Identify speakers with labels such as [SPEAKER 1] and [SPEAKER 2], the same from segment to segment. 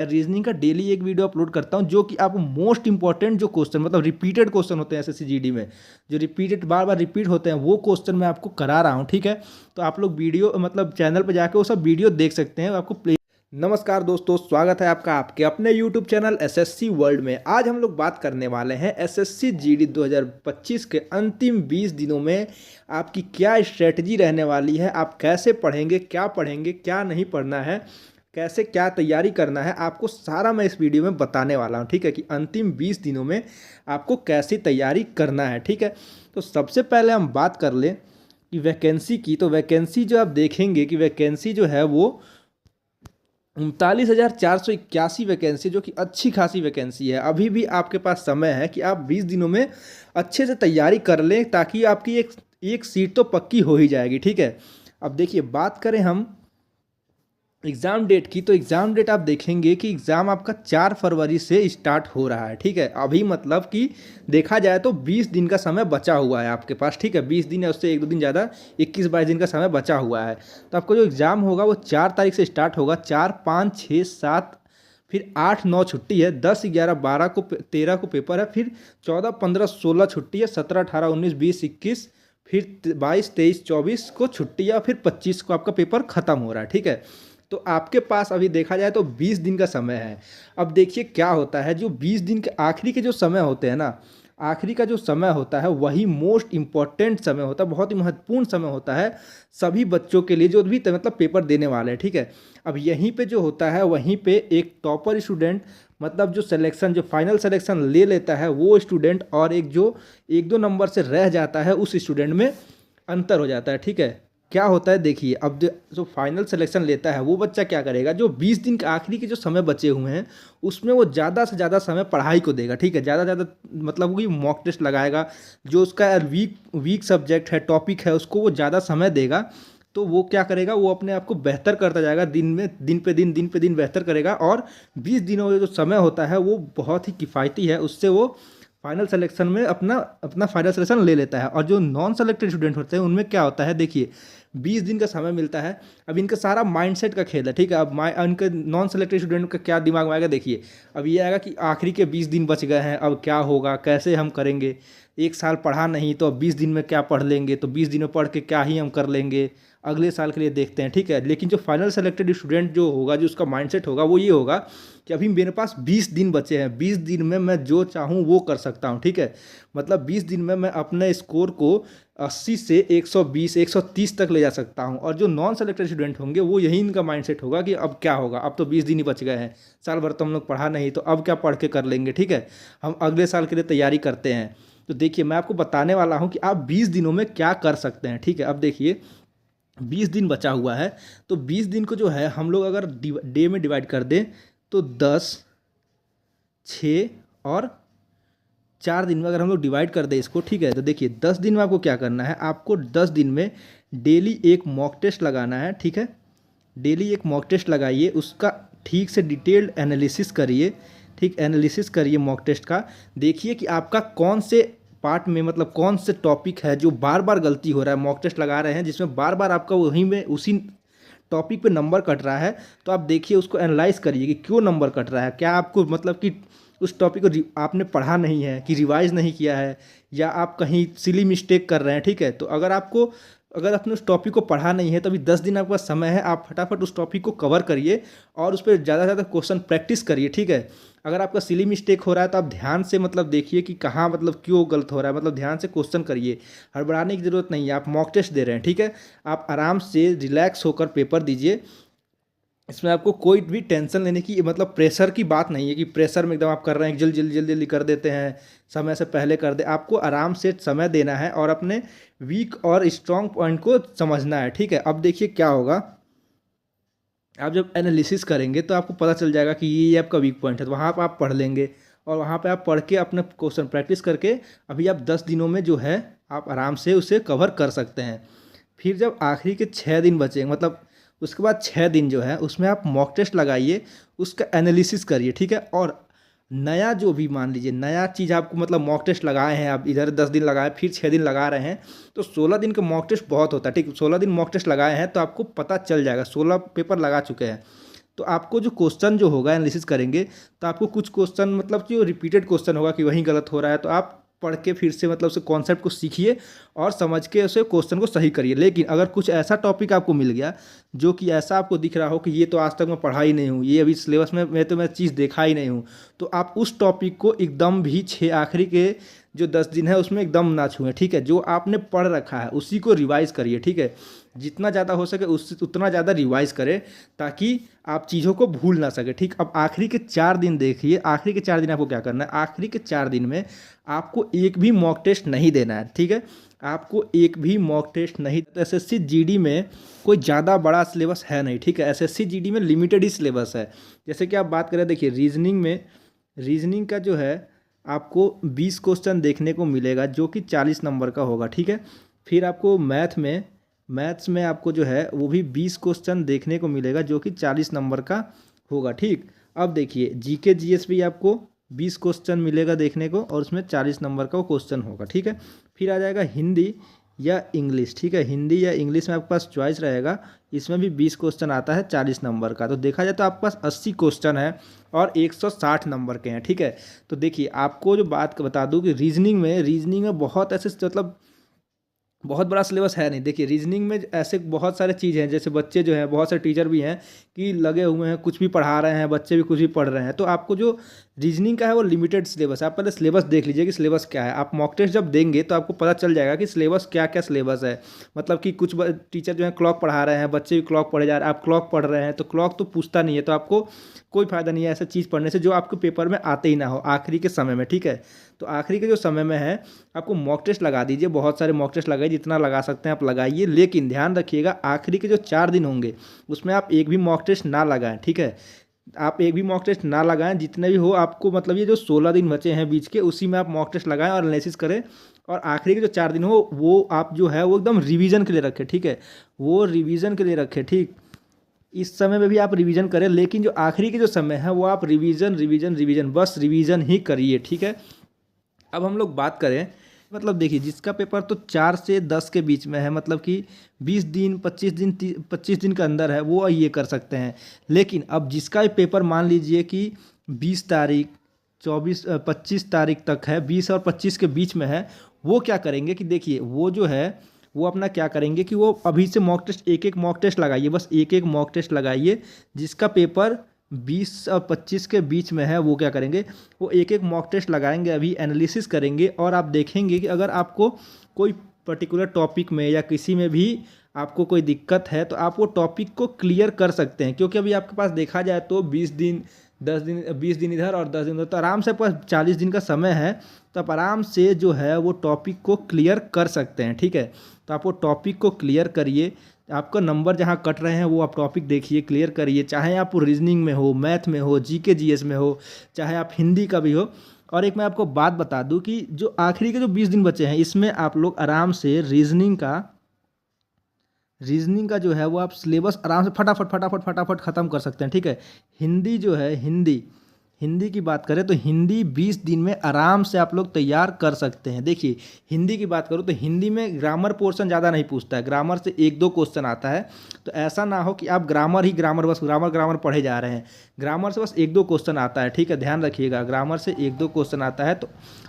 [SPEAKER 1] Reasoning का daily एक video upload करता हूं जो कि आपको मोस्ट इंपॉर्टेंट जो क्वेश्चन मतलब रिपीटेड क्वेश्चन होते हैं एसएससी जीडी में, जो रिपीटेड बार बार रिपीट होते हैं वो क्वेश्चन मैं आपको करा रहा हूं। ठीक है, तो आप लोग वीडियो मतलब चैनल पर जाके वो सब वीडियो देख सकते हैं आपको प्ले। नमस्कार दोस्तों, स्वागत है आपका आपके अपने यूट्यूब चैनल एसएससी वर्ल्ड में। आज हम लोग बात करने वाले हैं एसएससी जीडी 2025 के अंतिम 20 दिनों में आपकी क्या स्ट्रेटजी रहने वाली है, आप कैसे पढ़ेंगे, क्या नहीं पढ़ना है, कैसे क्या तैयारी करना है, आपको सारा मैं इस वीडियो में बताने वाला हूँ। ठीक है, कि अंतिम 20 दिनों में आपको कैसी तैयारी करना है। ठीक है, तो सबसे पहले हम बात कर लें कि वैकेंसी की। तो वैकेंसी जो आप देखेंगे कि वैकेंसी जो है वो 39,481 वैकेंसी, जो कि अच्छी खासी वैकेंसी है। अभी भी आपके पास समय है कि आप 20 दिनों में अच्छे से तैयारी कर लें ताकि आपकी एक सीट तो पक्की हो ही जाएगी। ठीक है, अब देखिए बात करें हम एग्ज़ाम डेट की, तो एग्ज़ाम डेट आप देखेंगे कि एग्ज़ाम आपका 4 फरवरी से स्टार्ट हो रहा है। ठीक है, अभी मतलब कि देखा जाए तो 20 दिन का समय बचा हुआ है आपके पास। ठीक है, 20 दिन है, उससे एक दो दिन ज़्यादा 21-22 दिन का समय बचा हुआ है। तो आपका जो एग्ज़ाम होगा वो 4 तारीख से स्टार्ट होगा। 4, 5, 6, 7, फिर 8, 9 छुट्टी है, 10, 11, 12 को 13 को पेपर है, फिर 14, 15, 16 छुट्टी है, 17, 18, 19, 20, 21, फिर 22, 23, 24 को छुट्टी है, फिर 25 को आपका पेपर ख़त्म हो रहा है। ठीक है, तो आपके पास अभी देखा जाए तो 20 दिन का समय है। अब देखिए क्या होता है, जो 20 दिन के आखिरी के जो समय होते हैं ना, आखिरी का जो समय होता है वही मोस्ट इम्पॉर्टेंट समय होता है, बहुत ही महत्वपूर्ण समय होता है सभी बच्चों के लिए जो भी मतलब पेपर देने वाले हैं। ठीक है, अब यहीं पे जो होता है वहीं पे एक टॉपर स्टूडेंट मतलब जो सिलेक्शन जो फाइनल सिलेक्शन ले लेता है वो स्टूडेंट, और एक जो 1-2 नंबर से रह जाता है उस स्टूडेंट में अंतर हो जाता है। ठीक है, क्या होता है देखिए, अब जो फाइनल सिलेक्शन लेता है वो बच्चा क्या करेगा, जो 20 दिन के आखिरी के जो समय बचे हुए हैं उसमें वो ज़्यादा से ज़्यादा समय पढ़ाई को देगा। ठीक है, ज़्यादा ज़्यादा मतलब वही मॉक टेस्ट लगाएगा, जो उसका वीक सब्जेक्ट है, टॉपिक है, उसको वो ज़्यादा समय देगा। तो वो क्या करेगा, वो अपने आप को बेहतर करता जाएगा, दिन पे दिन बेहतर करेगा, और 20 दिनों का जो समय होता है वो बहुत ही किफ़ायती है, उससे वो फाइनल सिलेक्शन में अपना अपना फाइनल सिलेक्शन ले लेता है। और जो नॉन सेलेक्टेड स्टूडेंट होते हैं उनमें क्या होता है देखिए, 20 दिन का समय मिलता है। अब इनका सारा माइंडसेट का खेल है। ठीक है, अब इनके नॉन सेलेक्टेड स्टूडेंट का क्या दिमाग में आएगा देखिए, अब ये आएगा कि आखिरी के 20 दिन बच गए हैं, अब क्या होगा, कैसे हम करेंगे, एक साल पढ़ा नहीं तो अब 20 दिन में क्या पढ़ लेंगे, तो 20 दिन में पढ़ के क्या ही हम कर लेंगे, अगले साल के लिए देखते हैं। ठीक है, लेकिन जो फाइनल सेलेक्टेड स्टूडेंट जो होगा, जो उसका माइंडसेट होगा वो ये होगा कि अभी मेरे पास 20 दिन बचे हैं, 20 दिन में मैं जो चाहूँ वो कर सकता हूँ। ठीक है, मतलब 20 दिन में मैं अपने स्कोर को 80 से 120, 130 तक ले जा सकता हूँ। और जो नॉन सेलेक्टेड स्टूडेंट होंगे वो यही इनका माइंडसेट होगा कि अब क्या होगा, अब तो 20 दिन ही बच गए हैं, साल भर तो हम लोग पढ़ा नहीं, तो अब क्या पढ़ के कर लेंगे। ठीक है, हम अगले साल के लिए तैयारी करते हैं। तो देखिए मैं आपको बताने वाला हूँ कि आप 20 दिनों में क्या कर सकते हैं। ठीक है, अब देखिए 20 दिन बचा हुआ है, तो 20 दिन को जो है हम लोग अगर डे में डिवाइड कर दें तो 10, 6 और 4 दिन में अगर हम लोग डिवाइड कर दें इसको। ठीक है, तो देखिए 10 दिन में आपको क्या करना है, आपको 10 दिन में डेली एक मॉक टेस्ट लगाना है। ठीक है, डेली एक मॉक टेस्ट लगाइए, उसका ठीक से डिटेल्ड एनालिसिस करिए। ठीक, एनालिसिस करिए मॉक टेस्ट का, देखिए कि आपका कौन से पार्ट में मतलब कौन से टॉपिक है जो बार बार गलती हो रहा है, मॉक टेस्ट लगा रहे हैं जिसमें बार बार आपका वहीं में उसी टॉपिक पे नंबर कट रहा है, तो आप देखिए उसको एनालाइज करिए कि क्यों नंबर कट रहा है, क्या आपको मतलब कि उस टॉपिक को आपने पढ़ा नहीं है कि रिवाइज नहीं किया है, या आप कहीं सिली मिस्टेक कर रहे हैं। ठीक है, तो अगर आपने उस टॉपिक को पढ़ा नहीं है तो अभी 10 दिन आपके पास समय है, आप फटाफट उस टॉपिक को कवर करिए और उस पर ज़्यादा से ज़्यादा क्वेश्चन प्रैक्टिस करिए। ठीक है, अगर आपका सिली मिस्टेक हो रहा है तो आप ध्यान से मतलब देखिए कि कहाँ मतलब क्यों गलत हो रहा है, मतलब ध्यान से क्वेश्चन करिए, हड़बड़ाने की ज़रूरत नहीं है। आप मॉक टेस्ट दे रहे हैं, ठीक है, आप आराम से रिलैक्स होकर पेपर दीजिए। इसमें आपको कोई भी टेंशन लेने की मतलब प्रेशर की बात नहीं है कि प्रेशर में एकदम आप कर रहे हैं, जल्दी जल्दी जल्दी जल्दी कर देते हैं, समय से पहले कर दे। आपको आराम से समय देना है और अपने वीक और स्ट्रॉन्ग पॉइंट को समझना है। ठीक है, अब देखिए क्या होगा, आप जब एनालिसिस करेंगे तो आपको पता चल जाएगा कि ये आपका वीक पॉइंट है, तो वहाँ पर आप पढ़ लेंगे और वहाँ पे आप पढ़ के अपने क्वेश्चन प्रैक्टिस करके अभी आप 10 दिनों में जो है आप आराम से उसे कवर कर सकते हैं। फिर जब आखिरी के 6 दिन बचेंगे मतलब उसके बाद 6 दिन जो है उसमें आप मॉक टेस्ट लगाइए, उसका एनालिसिस करिए। ठीक है, और नया जो भी मान लीजिए नया चीज़ आपको मतलब मॉक टेस्ट लगाए हैं, आप इधर 10 दिन लगाए फिर 6 दिन लगा रहे हैं, तो 16 दिन का मॉक टेस्ट बहुत होता है। ठीक, 16 दिन मॉक टेस्ट लगाए हैं तो आपको पता चल जाएगा, 16 पेपर लगा चुके हैं तो आपको जो क्वेश्चन जो होगा एनालिसिस करेंगे तो आपको कुछ क्वेश्चन मतलब जो रिपीटेड क्वेश्चन होगा कि वहीं गलत हो रहा है, तो आप पढ़ के फिर से मतलब उसे कॉन्सेप्ट को सीखिए और समझ के उसे क्वेश्चन को सही करिए। लेकिन अगर कुछ ऐसा टॉपिक आपको मिल गया जो कि ऐसा आपको दिख रहा हो कि ये तो आज तक मैं पढ़ा ही नहीं हूँ, ये अभी सिलेबस में मैं चीज़ देखा ही नहीं हूँ, तो आप उस टॉपिक को एकदम भी आखिरी के जो 10 दिन है उसमें एकदम ना छुएं, ठीक है। जो आपने पढ़ रखा है उसी को रिवाइज करिए, ठीक है। जितना ज़्यादा हो सके उससे उतना ज़्यादा रिवाइज करें ताकि आप चीज़ों को भूल ना सके, ठीक। अब आखिरी के 4 दिन देखिए, आखिरी के 4 दिन आपको क्या करना है। आखिरी के 4 दिन में आपको एक भी मॉक टेस्ट नहीं देना है, ठीक है। आपको एक भी मॉक टेस्ट नहीं। तो एसएससी जीडी में कोई ज़्यादा बड़ा सिलेबस है नहीं, ठीक है। एसएससी जीडी में लिमिटेड ही सिलेबस है। जैसे कि आप बात करें, देखिए रीजनिंग का जो है आपको 20 क्वेश्चन देखने को मिलेगा जो कि 40 नंबर का होगा, ठीक है। फिर आपको मैथ्स में आपको जो है वो भी 20 क्वेश्चन देखने को मिलेगा जो कि 40 नंबर का होगा, ठीक। अब देखिए जीके जीएस भी आपको 20 क्वेश्चन मिलेगा देखने को और उसमें 40 नंबर का वो क्वेश्चन होगा, ठीक है। फिर आ जाएगा हिंदी या इंग्लिश, ठीक है। हिंदी या इंग्लिश में आपके पास चॉइस रहेगा, इसमें भी 20 क्वेश्चन आता है 40 नंबर का। तो देखा जाए तो आपके पास 80 क्वेश्चन है और 160 नंबर के हैं, ठीक है। तो देखिए आपको जो बात बता दूं कि रीजनिंग में बहुत ऐसे मतलब बहुत बड़ा सिलेबस है नहीं। देखिए रीजनिंग में ऐसे बहुत सारे चीज़ हैं, जैसे बच्चे जो हैं, बहुत सारे टीचर भी हैं कि लगे हुए हैं, कुछ भी पढ़ा रहे हैं, बच्चे भी कुछ भी पढ़ रहे हैं। तो आपको जो रीजनिंग का है वो लिमिटेड सिलेबस है। आप पहले सिलेबस देख लीजिए कि सिलेबस क्या है। आप मॉक टेस्ट जब देंगे तो आपको पता चल जाएगा कि सिलेबस क्या क्या सिलेबस है। मतलब कि कुछ टीचर जो है क्लॉक पढ़ा रहे हैं, बच्चे भी क्लॉक पढ़े जा रहे हैं, आप क्लॉक पढ़ रहे हैं, तो क्लॉक तो पूछता नहीं है, तो आपको कोई फायदा नहीं है ऐसा चीज़ पढ़ने से जो आपके पेपर में आते ही ना हो आखिरी के समय में, ठीक है। तो आखिरी के जो समय में है आपको मॉक टेस्ट लगा दीजिए, बहुत सारे मॉक टेस्ट लगाइए, जितना लगा सकते हैं आप लगाइए। लेकिन ध्यान रखिएगा आखिरी के जो 4 दिन होंगे उसमें आप एक भी मॉक टेस्ट ना लगाएं, ठीक है। आप एक भी मॉक टेस्ट ना लगाएं, जितने भी हो आपको मतलब ये जो 16 दिन बचे हैं बीच के उसी में आप मॉक टेस्ट लगाएं और एनालिसिस करें। और आखिरी के जो 4 दिन हो वो आप जो है वो एकदम रिवीजन के लिए रखें, ठीक है। वो रिवीजन के लिए रखें, ठीक। इस समय में भी आप रिवीजन करें, लेकिन जो आखिरी के जो समय है वो आप रिवीजन बस रिवीजन ही करिए, ठीक है। अब हम लोग बात करें, मतलब देखिए जिसका पेपर तो 4 से 10 के बीच में है, मतलब कि 20 दिन 25 दिन के अंदर है, वो ये कर सकते हैं। लेकिन अब जिसका भी पेपर मान लीजिए कि 20 तारीख 25 तारीख तक है, 20 और 25 के बीच में है, वो क्या करेंगे कि देखिए वो जो है वो अपना क्या करेंगे कि वो अभी से मॉक टेस्ट एक एक मॉक टेस्ट लगाइए, बस एक एक मॉक टेस्ट लगाइए। जिसका पेपर 20 और 25 के बीच में है वो क्या करेंगे, वो एक एक मॉक टेस्ट लगाएंगे, अभी एनालिसिस करेंगे और आप देखेंगे कि अगर आपको कोई पर्टिकुलर टॉपिक में या किसी में भी आपको कोई दिक्कत है तो आप वो टॉपिक को क्लियर कर सकते हैं। क्योंकि अभी आपके पास देखा जाए तो 20 दिन 10 दिन 20 दिन इधर और 10 दिन उधर, तो आराम से आपके पास 40 दिन का समय है, तो आप आराम से जो है वो टॉपिक को क्लियर कर सकते हैं, ठीक है। तो आप वो टॉपिक को क्लियर करिए, आपका नंबर जहाँ कट रहे हैं वो आप टॉपिक देखिए, क्लियर करिए। चाहे आप रीजनिंग में हो, मैथ में हो, जीके जीएस में हो, चाहे आप हिंदी का भी हो। और एक मैं आपको बात बता दूं कि जो आखिरी के जो 20 दिन बचे हैं इसमें आप लोग आराम से रीजनिंग का जो है वो आप सिलेबस आराम से फटाफट ख़त्म कर सकते हैं, ठीक है। हिंदी जो है हिंदी की बात करें तो हिंदी 20 दिन में आराम से आप लोग तैयार कर सकते हैं। देखिए हिंदी की बात करूँ तो हिंदी में ग्रामर पोर्शन ज़्यादा नहीं पूछता है, ग्रामर से 1-2 क्वेश्चन आता है। तो ऐसा ना हो कि आप ग्रामर पढ़े जा रहे हैं, ग्रामर से बस 1-2 क्वेश्चन आता है, ठीक है। ध्यान रखिएगा ग्रामर से 1-2 क्वेश्चन आता है। तो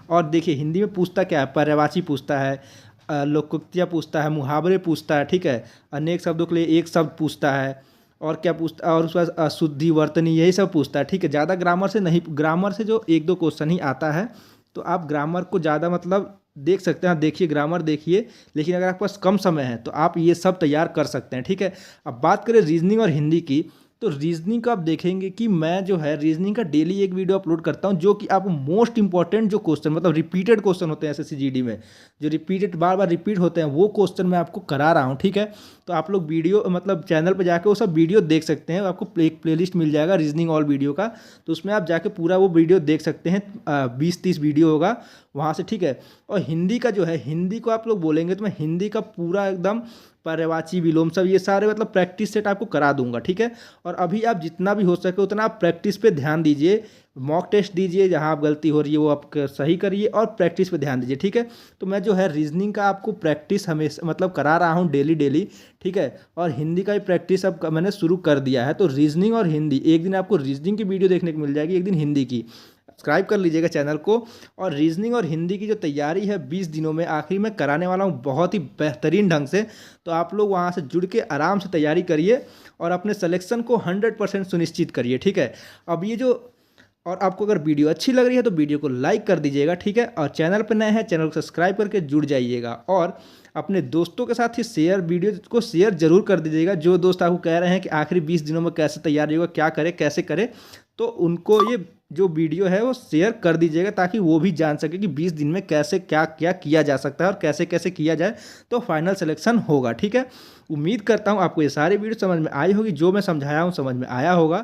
[SPEAKER 1] और देखिए हिंदी में पूछता क्या है, पर्यायवाची पूछता है, लोकोक्तियाँ पूछता है, मुहावरे पूछता है, ठीक है। अनेक शब्दों के लिए एक शब्द पूछता है, और क्या पूछता है, और उसके बाद शुद्धि वर्तनी यही सब पूछता है, ठीक है। ज़्यादा ग्रामर से नहीं, ग्रामर से जो 1-2 क्वेश्चन ही आता है। तो आप ग्रामर को ज़्यादा मतलब देख सकते हैं, देखिए ग्रामर देखिए। लेकिन अगर आपके पास कम समय है तो आप ये सब तैयार कर सकते हैं, ठीक है। अब बात करें रीजनिंग और हिंदी की, तो रीजनिंग का आप देखेंगे कि मैं जो है रीजनिंग का डेली एक वीडियो अपलोड करता हूं, जो कि आप मोस्ट इंपॉर्टेंट जो क्वेश्चन मतलब रिपीटेड क्वेश्चन होते हैं एसएससी जीडी में, जो रिपीटेड बार बार रिपीट होते हैं, वो क्वेश्चन मैं आपको करा रहा हूं, ठीक है। तो आप लोग वीडियो मतलब चैनल पर जाके वो सब वीडियो देख सकते हैं, आपको एक प्लेलिस्ट मिल जाएगा रीजनिंग ऑल वीडियो का, तो उसमें आप जाके पूरा वो वीडियो देख सकते हैं। 20-30 वीडियो होगा वहाँ से, ठीक है। और हिंदी का जो है, हिंदी को आप लोग बोलेंगे तो मैं हिंदी का पूरा एकदम पर्यायवाची विलोम सब ये सारे मतलब प्रैक्टिस सेट आपको करा दूंगा, ठीक है। और अभी आप जितना भी हो सके उतना आप प्रैक्टिस पे ध्यान दीजिए, मॉक टेस्ट दीजिए, जहां आप गलती हो रही है वो आप सही करिए और प्रैक्टिस पे ध्यान दीजिए, ठीक है। तो मैं जो है रीजनिंग का आपको प्रैक्टिस हमेशा मतलब करा रहा हूँ डेली डेली, ठीक है। और हिंदी का भी प्रैक्टिस अब मैंने शुरू कर दिया है। तो रीजनिंग और हिंदी, एक दिन आपको रीजनिंग की वीडियो देखने को मिल जाएगी, एक दिन हिंदी की। सब्सक्राइब कर लीजिएगा चैनल को। और रीजनिंग और हिंदी की जो तैयारी है 20 दिनों में आखिरी में कराने वाला हूँ बहुत ही बेहतरीन ढंग से। तो आप लोग वहाँ से जुड़ के आराम से तैयारी करिए और अपने सिलेक्शन को 100% सुनिश्चित करिए, ठीक है। अब ये जो, और आपको अगर वीडियो अच्छी लग रही है तो वीडियो को लाइक कर दीजिएगा, ठीक है। और चैनल पर नए हैं, चैनल को सब्सक्राइब करके जुड़ जाइएगा और अपने दोस्तों के साथ ही शेयर, वीडियो को शेयर जरूर कर दीजिएगा। जो दोस्त आपको कह रहे हैं कि आखिरी 20 दिनों में कैसे तैयारी होगा, क्या करें कैसे करें, तो उनको ये जो वीडियो है वो शेयर कर दीजिएगा ताकि वो भी जान सके कि 20 दिन में कैसे क्या क्या किया जा सकता है और कैसे कैसे किया जाए तो फाइनल सिलेक्शन होगा, ठीक है। उम्मीद करता हूँ आपको ये सारी वीडियो समझ में आई होगी, जो मैं समझाया हूँ समझ में आया होगा।